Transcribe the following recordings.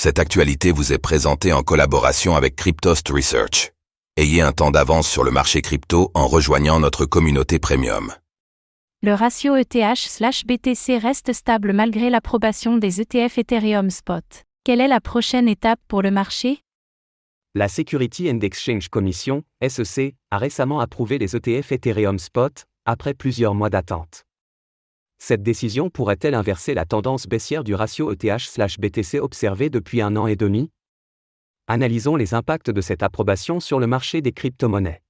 Cette actualité vous est présentée en collaboration avec Cryptost Research. Ayez un temps d'avance sur le marché crypto en rejoignant notre communauté premium. Le ratio ETH/BTC reste stable malgré l'approbation des ETF Ethereum Spot. Quelle est la prochaine étape pour le marché? La Security and Exchange Commission, SEC, a récemment approuvé les ETF Ethereum Spot, après plusieurs mois d'attente. Cette décision pourrait-elle inverser la tendance baissière du ratio ETH/BTC observé depuis 1 an et demi? Analysons les impacts de cette approbation sur le marché des crypto-monnaies.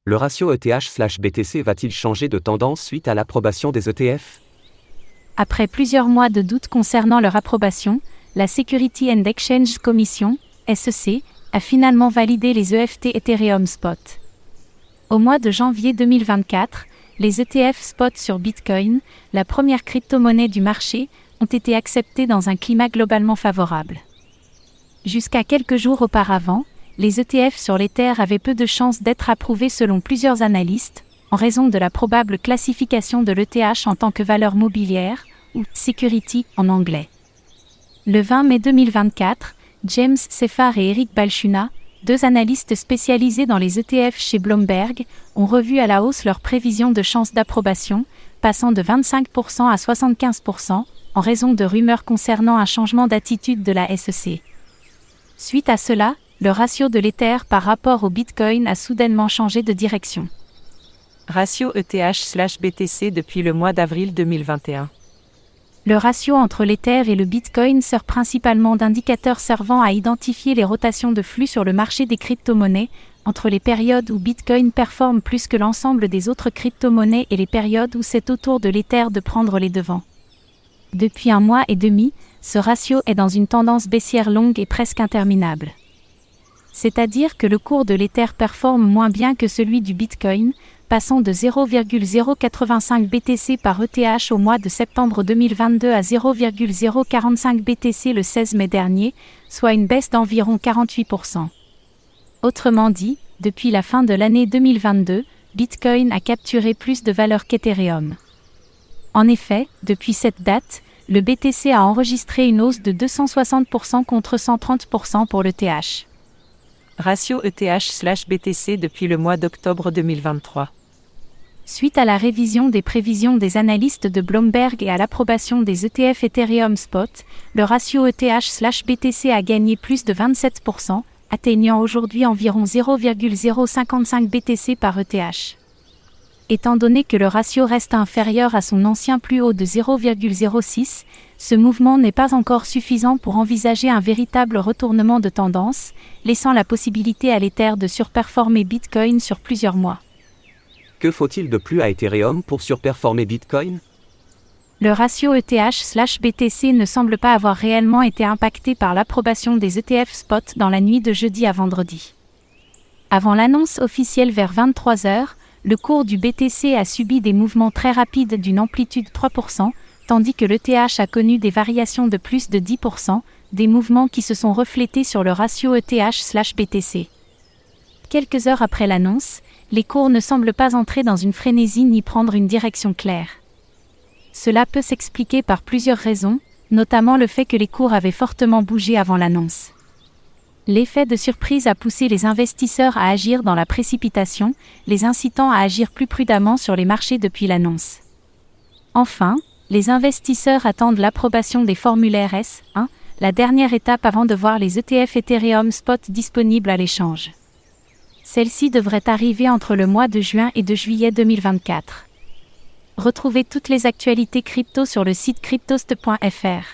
Le ratio ETH/BTC va-t-il changer de tendance suite à l'approbation des ETF? Après plusieurs mois de doutes concernant leur approbation, la Security and Exchange Commission, SEC, a finalement validé les EFT Ethereum Spot. Au mois de janvier 2024, les ETF Spot sur Bitcoin, la première crypto-monnaie du marché, ont été acceptés dans un climat globalement favorable. Jusqu'à quelques jours auparavant, les ETF sur l'Ether avaient peu de chances d'être approuvés selon plusieurs analystes, en raison de la probable classification de l'ETH en tant que valeur mobilière, ou « security » en anglais. Le 20 mai 2024, James Seyffart et Eric Balchunas, deux analystes spécialisés dans les ETF chez Bloomberg, ont revu à la hausse leurs prévisions de chances d'approbation, passant de 25% à 75%, en raison de rumeurs concernant un changement d'attitude de la SEC. Suite à cela, le ratio de l'Ether par rapport au Bitcoin a soudainement changé de direction. Ratio ETH/BTC depuis le mois d'avril 2021. Le ratio entre l'Ether et le Bitcoin sert principalement d'indicateurs servant à identifier les rotations de flux sur le marché des crypto-monnaies, entre les périodes où Bitcoin performe plus que l'ensemble des autres crypto-monnaies et les périodes où c'est au tour de l'Ether de prendre les devants. Depuis 1 mois et demi, ce ratio est dans une tendance baissière longue et presque interminable. C'est-à-dire que le cours de l'Ether performe moins bien que celui du Bitcoin, passant de 0,085 BTC par ETH au mois de septembre 2022 à 0,045 BTC le 16 mai dernier, soit une baisse d'environ 48%. Autrement dit, depuis la fin de l'année 2022, Bitcoin a capturé plus de valeur qu'Ethereum. En effet, depuis cette date, le BTC a enregistré une hausse de 260% contre 130% pour l'ETH. Ratio ETH/BTC depuis le mois d'octobre 2023. Suite à la révision des prévisions des analystes de Bloomberg et à l'approbation des ETF Ethereum Spot, le ratio ETH/BTC a gagné plus de 27%, atteignant aujourd'hui environ 0,055 BTC par ETH. Étant donné que le ratio reste inférieur à son ancien plus haut de 0,06, ce mouvement n'est pas encore suffisant pour envisager un véritable retournement de tendance, laissant la possibilité à l'Ether de surperformer Bitcoin sur plusieurs mois. Que faut-il de plus à Ethereum pour surperformer Bitcoin? Le ratio ETH/BTC ne semble pas avoir réellement été impacté par l'approbation des ETF Spot dans la nuit de jeudi à vendredi. Avant l'annonce officielle vers 23h, le cours du BTC a subi des mouvements très rapides d'une amplitude 3%, tandis que l'ETH a connu des variations de plus de 10%, des mouvements qui se sont reflétés sur le ratio ETH/BTC. Quelques heures après l'annonce, les cours ne semblent pas entrer dans une frénésie ni prendre une direction claire. Cela peut s'expliquer par plusieurs raisons, notamment le fait que les cours avaient fortement bougé avant l'annonce. L'effet de surprise a poussé les investisseurs à agir dans la précipitation, les incitant à agir plus prudemment sur les marchés depuis l'annonce. Enfin, les investisseurs attendent l'approbation des formulaires S1, la dernière étape avant de voir les ETF Ethereum Spot disponibles à l'échange. Celle-ci devrait arriver entre le mois de juin et de juillet 2024. Retrouvez toutes les actualités crypto sur le site cryptost.fr.